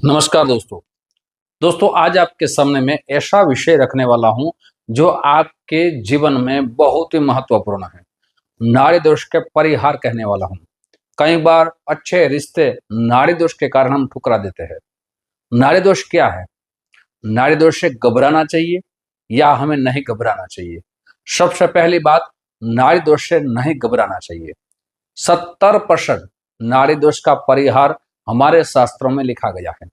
नमस्कार दोस्तों आज आपके सामने मैं ऐसा विषय रखने वाला हूं जो आपके जीवन में बहुत ही महत्वपूर्ण है। नाड़ी दोष के परिहार कहने वाला हूं। कई बार अच्छे रिश्ते नाड़ी दोष के कारण हम ठुकरा देते हैं। नाड़ी दोष क्या है? नाड़ी दोष से घबराना चाहिए या हमें नहीं घबराना चाहिए? सबसे पहली बात, नाड़ी दोष से नहीं घबराना चाहिए। 70% नाड़ी दोष का परिहार हमारे शास्त्रों में लिखा गया है।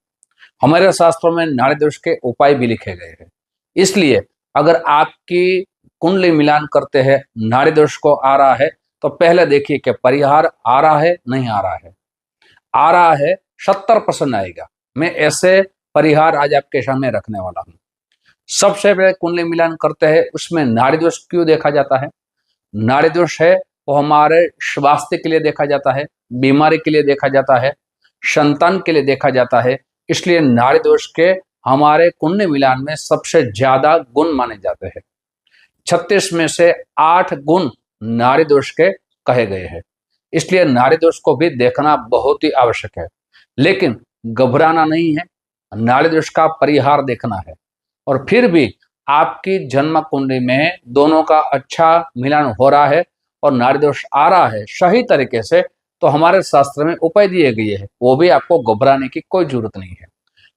हमारे शास्त्रों में नाड़ी दोष के उपाय भी लिखे गए हैं। इसलिए अगर आपकी कुंडली मिलान करते हैं, नाड़ी दोष को आ रहा है, तो पहले देखिए कि परिहार आ रहा है नहीं आ रहा है। आ रहा है 70% आएगा। मैं ऐसे परिहार आज आपके सामने रखने वाला हूँ। सबसे पहले कुंडली मिलान करते हैं, उसमें नाड़ी दोष क्यों देखा जाता है? नाड़ी दोष है वो हमारे स्वास्थ्य के लिए देखा जाता है, बीमारी के लिए देखा जाता है, संतान के लिए देखा जाता है। इसलिए नाड़ी दोष के हमारे कुंडली मिलान में सबसे ज्यादा गुण माने जाते हैं। 36 में से 8 गुण नाड़ी दोष के कहे गए हैं। इसलिए नाड़ी दोष को भी देखना बहुत ही आवश्यक है। लेकिन घबराना नहीं है, नाड़ी दोष का परिहार देखना है। और फिर भी आपकी जन्म कुंडली में दोनों का अच्छा मिलान हो रहा है और नाड़ी दोष आ रहा है सही तरीके से, तो हमारे शास्त्र में उपाय दिए गए हैं, वो भी आपको घबराने की कोई जरूरत नहीं है।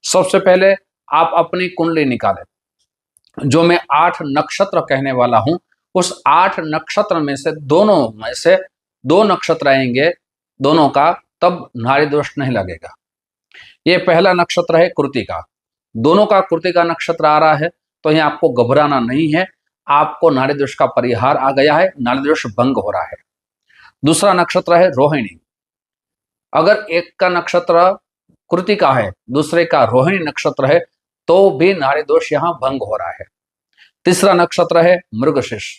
सबसे पहले आप अपनी कुंडली निकालें। जो मैं 8 नक्षत्र कहने वाला हूं, उस 8 नक्षत्र में से दो नक्षत्र आएंगे, दोनों का, तब नाड़ी दोष नहीं लगेगा। ये पहला नक्षत्र है कृत्तिका। दोनों का कृत्तिका नक्षत्र आ रहा है, तो यहाँ आपको घबराना नहीं है। आपको नाड़ी दोष का परिहार आ गया है, नाड़ी दोष भंग हो रहा है। दूसरा नक्षत्र है रोहिणी। अगर एक का नक्षत्र कृत्तिका है, दूसरे का रोहिणी नक्षत्र है, तो भी नाड़ी दोष यहां भंग हो रहा है। तीसरा नक्षत्र है मृगशीर्ष।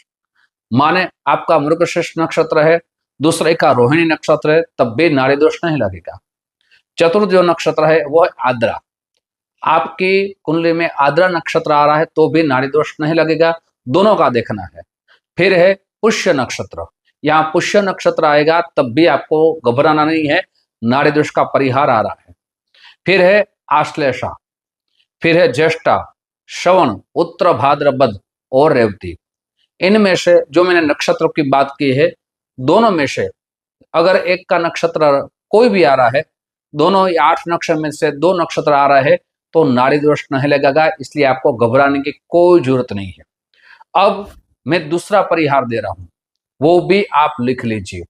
माने आपका मृगशीर्ष नक्षत्र है, दूसरे का रोहिणी नक्षत्र है, तब भी नाड़ी दोष नहीं लगेगा। चतुर्थ जो नक्षत्र है वो है आद्रा। आपकी कुंडली में आद्रा नक्षत्र आ रहा है, तो भी नाड़ी दोष नहीं लगेगा। दोनों का देखना है। फिर है पुष्य नक्षत्र। यहाँ पुष्य नक्षत्र आएगा, तब भी आपको घबराना नहीं है, नाड़ी दोष का परिहार आ रहा है। फिर है आश्लेषा, फिर है ज्येष्ठा, श्रवण, उत्तर भाद्रपद और रेवती। इनमें से जो मैंने नक्षत्रों की बात की है, दोनों में से अगर एक का नक्षत्र कोई भी आ रहा है, दोनों 8 नक्षत्र में से 2 नक्षत्र आ रहा है, तो नाड़ी दोष नहीं लगेगा। इसलिए आपको घबराने की कोई जरूरत नहीं है। अब मैं दूसरा परिहार दे रहा हूं, वो भी आप लिख लीजिए।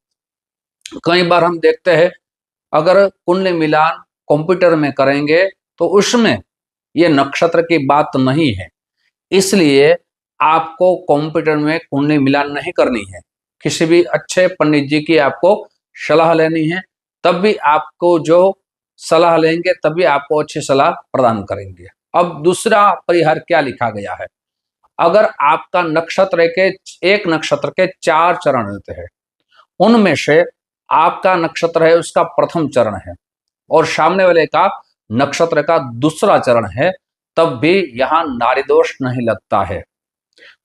कई बार हम देखते हैं, अगर कुंडली मिलान कंप्यूटर में करेंगे तो उसमें ये नक्षत्र की बात नहीं है। इसलिए आपको कंप्यूटर में कुंडली मिलान नहीं करनी है। किसी भी अच्छे पंडित जी की आपको सलाह लेनी है, तब भी आपको जो सलाह लेंगे तभी आपको अच्छी सलाह प्रदान करेंगे। अब दूसरा परिहार क्या लिखा गया है? अगर आपका नक्षत्र के एक नक्षत्र के 4 चरण होते हैं, उनमें से आपका नक्षत्र है उसका प्रथम चरण है और सामने वाले का नक्षत्र का दूसरा चरण है, तब भी यहां नाड़ी दोष नहीं लगता है।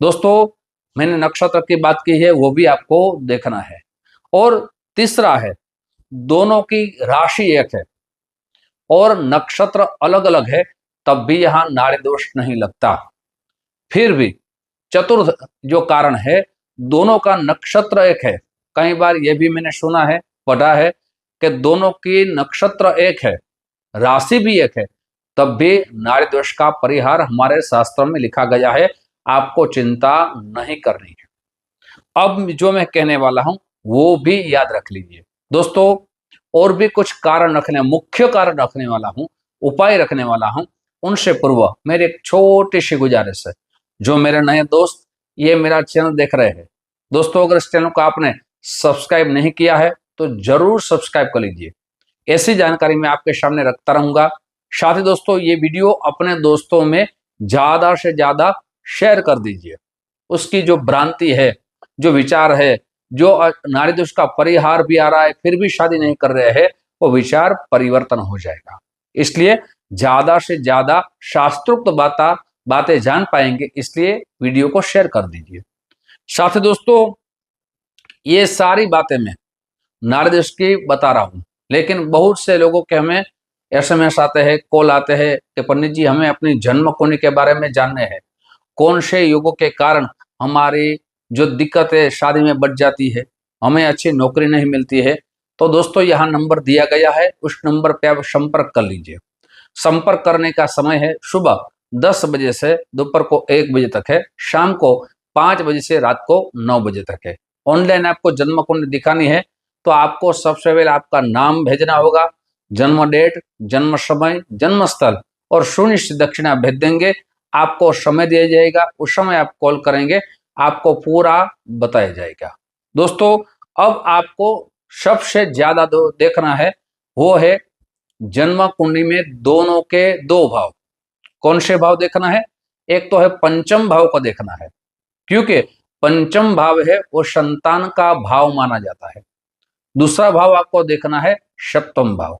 दोस्तों, मैंने नक्षत्र की बात की है, वो भी आपको देखना है। और तीसरा है, दोनों की राशि एक है और नक्षत्र अलग अलग है, तब भी यहां नाड़ी दोष नहीं लगता। फिर भी चतुर्थ जो कारण है, दोनों का नक्षत्र एक है। कई बार यह भी मैंने सुना है, पढ़ा है कि दोनों की नक्षत्र एक है, राशि भी एक है, तब भी नाड़ी दोष का परिहार हमारे शास्त्रों में लिखा गया है। आपको चिंता नहीं करनी है। अब जो मैं कहने वाला हूं वो भी याद रख लीजिए। दोस्तों, और भी कुछ कारण मुख्य कारण रखने वाला हूं, उपाय रखने वाला हूं। उनसे पूर्व मेरी एक छोटी सी गुजारिश है। जो मेरे नए दोस्त ये मेरा चैनल देख रहे हैं, दोस्तों, अगर इस चैनल को आपने सब्सक्राइब नहीं किया है तो जरूर सब्सक्राइब कर लीजिए। ऐसी जानकारी मैं आपके सामने रखता रहूंगा। साथ ही दोस्तों, ये वीडियो अपने दोस्तों में ज्यादा से ज्यादा शेयर कर दीजिए। उसकी जो भ्रांति है, जो विचार है, जो नाड़ी दोष का परिहार भी आ रहा है फिर भी शादी नहीं कर रहे हैं, वो विचार परिवर्तन हो जाएगा। इसलिए ज्यादा से ज्यादा शास्त्रोक्त बातें जान पाएंगे, इसलिए वीडियो को शेयर कर दीजिए। साथ ही दोस्तों, ये सारी बातें मैं नाड़ी दोष की बता रहा हूं, लेकिन बहुत से लोगों के हमें SMS आते हैं, कॉल आते हैं कि पंडित जी हमें अपनी जन्म कुंडली के बारे में जानने हैं, कौन से योगों के कारण हमारी जो दिक्कत है शादी में बढ़ जाती है, हमें अच्छी नौकरी नहीं मिलती है। तो दोस्तों यहाँ नंबर दिया गया है, उस नंबर पे आप संपर्क कर लीजिए। संपर्क करने का समय है सुबह 10 बजे से दोपहर को 1 बजे तक है, शाम को 5 बजे से रात को 9 बजे तक है। ऑनलाइन आपको जन्म कुंडली दिखानी है तो आपको सबसे पहले आपका नाम भेजना होगा, जन्म डेट, जन्म समय, जन्म स्थल और सुनिश्चित दक्षिणा भेज देंगे। आपको समय दिया जाएगा, उस समय आप कॉल करेंगे, आपको पूरा बताया जाएगा। दोस्तों अब आपको सबसे ज्यादा देखना है वो है जन्म कुंडली में दोनों के 2 भाव। कौन से भाव देखना है? एक तो है पंचम भाव को देखना है, क्योंकि पंचम भाव है वो संतान का भाव माना जाता है। दूसरा भाव आपको देखना है सप्तम भाव।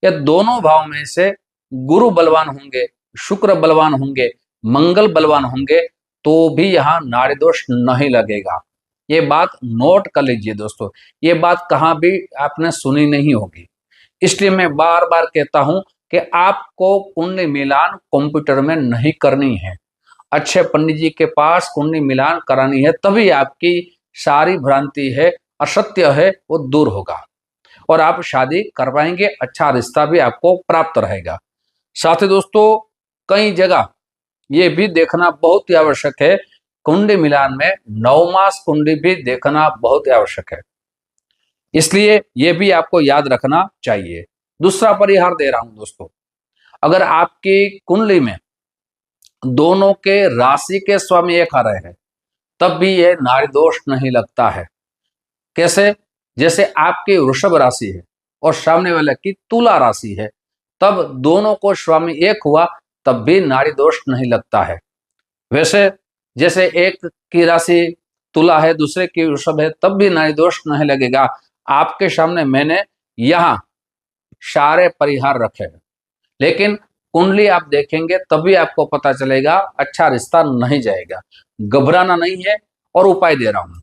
ये दोनों भाव में से गुरु बलवान होंगे, शुक्र बलवान होंगे, मंगल बलवान होंगे तो भी यहाँ नाड़ी दोष नहीं लगेगा। ये बात नोट कर लीजिए दोस्तों, ये बात कहाँ भी आपने सुनी नहीं होगी। इसलिए मैं बार बार कहता हूं कि आपको कुंडली मिलान कंप्यूटर में नहीं करनी है, अच्छे पंडित जी के पास कुंडली मिलान करानी है, तभी आपकी सारी भ्रांति है, असत्य है, वो दूर होगा और आप शादी कर पाएंगे, अच्छा रिश्ता भी आपको प्राप्त रहेगा। साथ ही दोस्तों कई जगह ये भी देखना बहुत ही आवश्यक है, कुंडली मिलान में 9 मास कुंडली भी देखना बहुत ही आवश्यक है, इसलिए ये भी आपको याद रखना चाहिए। दूसरा परिहार दे रहा हूं दोस्तों, अगर आपकी कुंडली में दोनों के राशि के स्वामी एक आ रहे हैं तब भी ये नाड़ी दोष नहीं लगता है। कैसे? जैसे आपकी वृषभ राशि है और सामने वाले की तुला राशि है, तब दोनों को स्वामी एक हुआ तब भी नाड़ी दोष नहीं लगता है। वैसे जैसे एक की राशि तुला है, दूसरे की वृषभ है, तब भी नाड़ी दोष नहीं लगेगा। आपके सामने मैंने यहाँ सारे परिहार रखे हैं, लेकिन कुंडली आप देखेंगे तभी आपको पता चलेगा, अच्छा रिश्ता नहीं जाएगा। घबराना नहीं है और उपाय दे रहा हूं।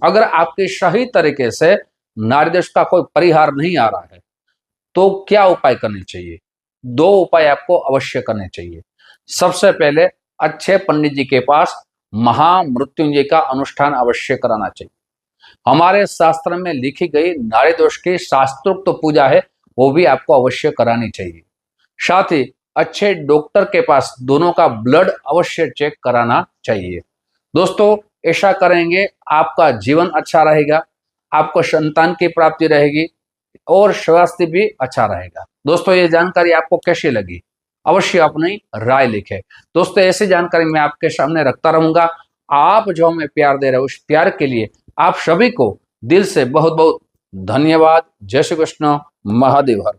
अगर आपके सही तरीके से नाड़ी दोष का कोई परिहार नहीं आ रहा है तो क्या उपाय करने चाहिए? 2 उपाय आपको अवश्य करने चाहिए। सबसे पहले अच्छे पंडित जी के पास महामृत्युंजय का अनुष्ठान अवश्य कराना चाहिए। हमारे शास्त्र में लिखी गई नाड़ी दोष की शास्त्रोक्त तो पूजा है, वो भी आपको अवश्य करानी चाहिए। साथ ही अच्छे डॉक्टर के पास दोनों का ब्लड अवश्य चेक कराना चाहिए। दोस्तों ऐसा करेंगे आपका जीवन अच्छा रहेगा, आपको संतान की प्राप्ति रहेगी और स्वास्थ्य भी अच्छा रहेगा। दोस्तों ये जानकारी आपको कैसी लगी अवश्य अपनी राय लिखें। दोस्तों ऐसी जानकारी मैं आपके सामने रखता रहूंगा। आप जो हमें प्यार दे रहे हो उस प्यार के लिए आप सभी को दिल से बहुत बहुत धन्यवाद। जय श्री कृष्ण, महादेव हर।